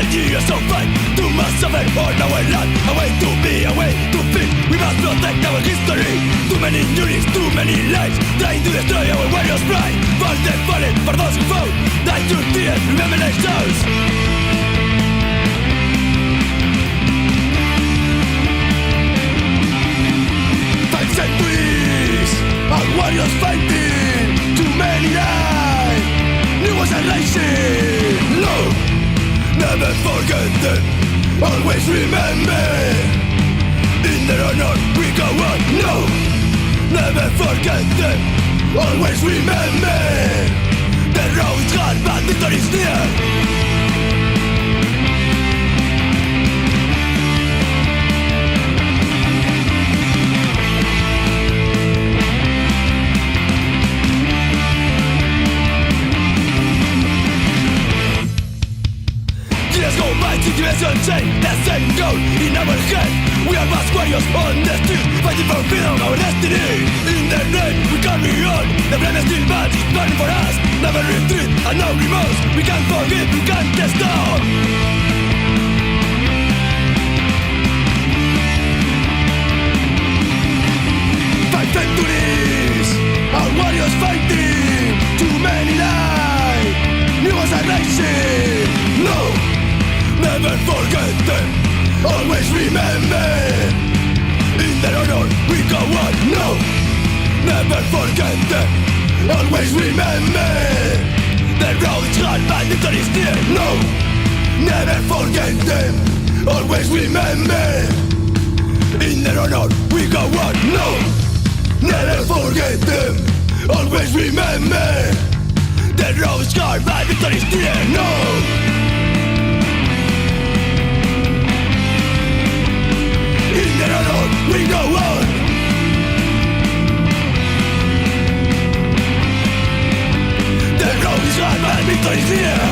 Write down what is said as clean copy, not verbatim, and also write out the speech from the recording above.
years of fight, too much suffering on our land. A way to be, a way to feel. We must protect our history. Too many injuries, too many lives, trying to destroy our warriors' pride. For the fallen, for those who fought, die to tears, remember their souls. 5 centuries, our warriors fighting. Too many died, new was a rising. No, never forget them, always remember. In their honor we go on. No, never forget them, always remember. The road is hard but victory is near. 'Generation change, the same goal in our head. We are mass warriors on the street, fighting for freedom, our destiny. In their name we carry on. The flame is still bad, it's burning for us. Never retreat and no remorse. We can't forgive, we can't stop. 5 centuries, our warriors fighting. Too many lives, new was a rising. No, never forget them, always remember. In their honor we go on. No, never forget them, always remember. The road is hard but victory is near. No, never forget them, always remember. In their honor we go on. No, never forget them, always remember. The road is hard but victory is near. No, in their honor we go on. The road is hard but victory is near.